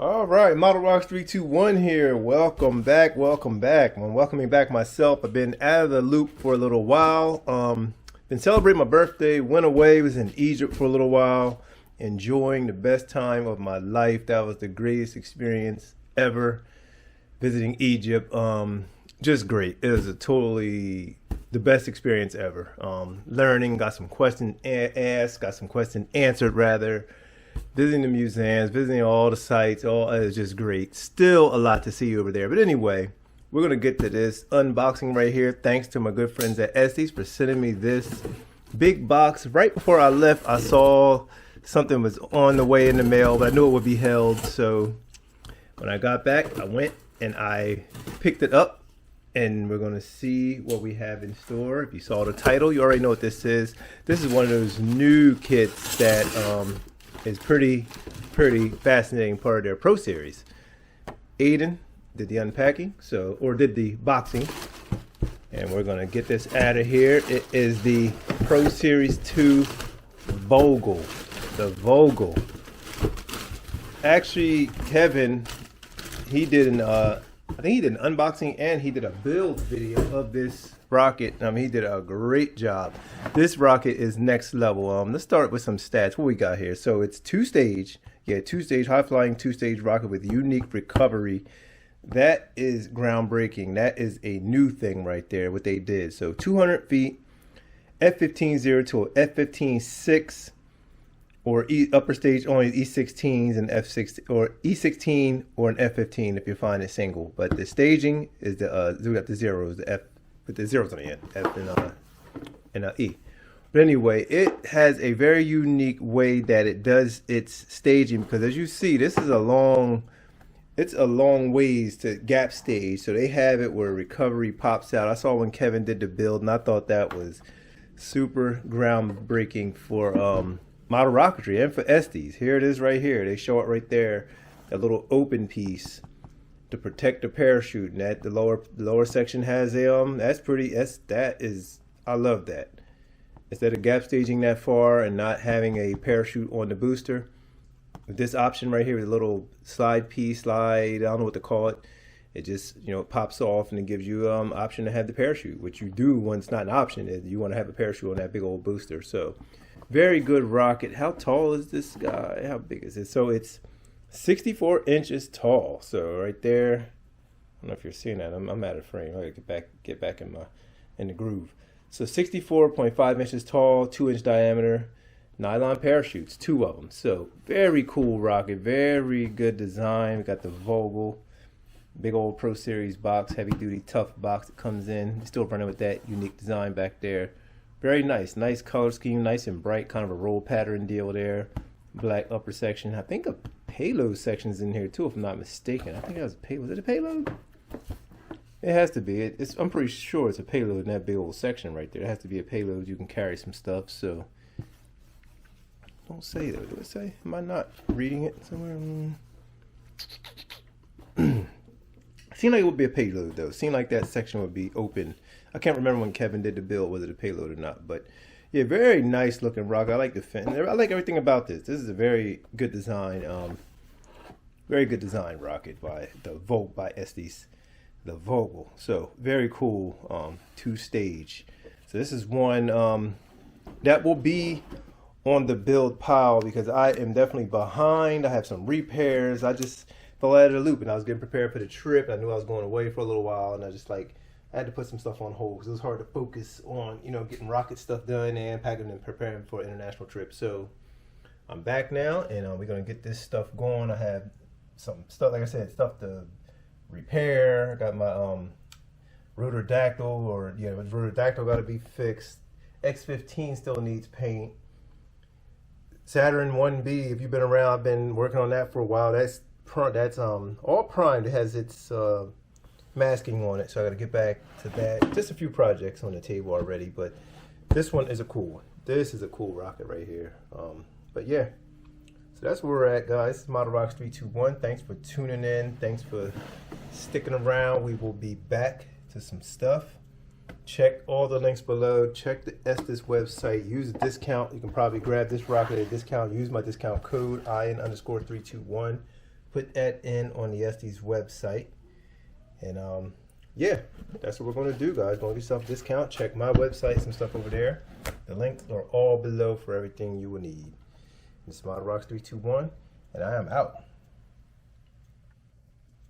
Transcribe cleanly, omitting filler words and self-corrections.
All right, Model Rocks 321 here. Welcome back. Welcome back. I'm welcoming back myself. I've been out of the loop for a little while. Been celebrating my birthday. Went away. Was in Egypt for a little while. Enjoying the best time of my life. That was the greatest experience ever. Visiting Egypt. Just great. It was a totally the best experience ever. Learning. Got some questions asked. Got some questions answered rather. Visiting the museums, visiting all the sites, all it was just great. Still a lot to see over there. But anyway, we're going to get to this unboxing right here. Thanks to my good friends at Estes for sending me this big box. Right before I left, I saw something was on the way in the mail, but I knew it would be held. So when I got back, I went and I picked it up. And we're going to see what we have in store. If you saw the title, you already know what this is. This is one of those new kits that is pretty fascinating part of their Pro Series. Aiden did the unpacking, or did the boxing, and we're gonna get this out of here. It is the Pro Series II VOGEL, the VOGEL. Actually, Kevin, he did I think he did an unboxing and he did a build video of this rocket. He did a great job. This rocket is next level. Let's start with some stats. What we got here? So it's two-stage, high-flying two-stage rocket with unique recovery. That is groundbreaking. That is a new thing right there, what they did. So 200 feet, F-15-0 to a F-15-6, or upper stage only E-16s and F-16, or E-16 or an F-15 if you find it single. But the staging is we got the zeros, the F with the zeros on the end, F and E. But anyway, it has a very unique way that it does its staging, because as you see, this is it's a long ways to gap stage. So they have it where recovery pops out. I saw when Kevin did the build, and I thought that was super groundbreaking for model rocketry and for Estes. Here it is right here. They show it right there, that little open piece to protect the parachute, and that the lower section has a I love that. Instead of gap staging that far and not having a parachute on the booster, with this option right here, with a little slide, I don't know what to call it. It just, it pops off and it gives you option to have the parachute, which you do when it's not an option. Is you want to have a parachute on that big old booster. So very good rocket. How tall is this guy? How big is it? So it's 64 inches tall. So right there, I don't know if you're seeing that. I'm out of frame. I gotta get back in the groove. So 64.5 inches tall, 2-inch diameter, nylon parachutes, 2 of them. So very cool rocket, very good design. We got the VOGEL, big old Pro Series box, heavy duty, tough box that comes in. Still running with that unique design back there. Very nice color scheme, nice and bright, kind of a roll pattern deal there. Black upper section. I think a payload section's in here too, if I'm not mistaken. I think that was a payload. Was it a payload? It has to be. I'm pretty sure it's a payload in that big old section right there. It has to be a payload. You can carry some stuff. So don't say that. Do it say? Am I not reading it somewhere? Seemed like it would be a payload though. Seemed like that section would be open. I can't remember when Kevin did the build, was it a payload or not. But yeah, very nice looking rocket. I like the fin. I like everything about this. This is a very good design. Very good design rocket by Estes, the VOGEL. So very cool. Two-stage. So this is one that will be on the build pile, because I am definitely behind. I have some repairs. I just fell out of the loop and I was getting prepared for the trip. I knew I was going away for a little while, and I had to put some stuff on hold because it was hard to focus on, getting rocket stuff done and packing and preparing for an international trip. So I'm back now, and we're going to get this stuff going. I have some stuff, like I said, stuff to repair. I got my rotordactyl got to be fixed. X-15 still needs paint. Saturn 1B, if you've been around, I've been working on that for a while. That's all primed. It has its masking on it, so I got to get back to that. Just a few projects on the table already, but this one is a cool one. This is a cool rocket right here. But yeah, so that's where we're at, guys. This is Model Rocks 321. Thanks for tuning in. Thanks for sticking around. We will be back to some stuff. Check all the links below. Check the Estes website. Use a discount. You can probably grab this rocket at a discount. Use my discount code IN_321 put that in on the Estes website. And yeah, that's what we're going to do, guys. Going to get yourself a discount. Check my website, some stuff over there. The links are all below for everything you will need. This is Model Rocks 321, and I am out.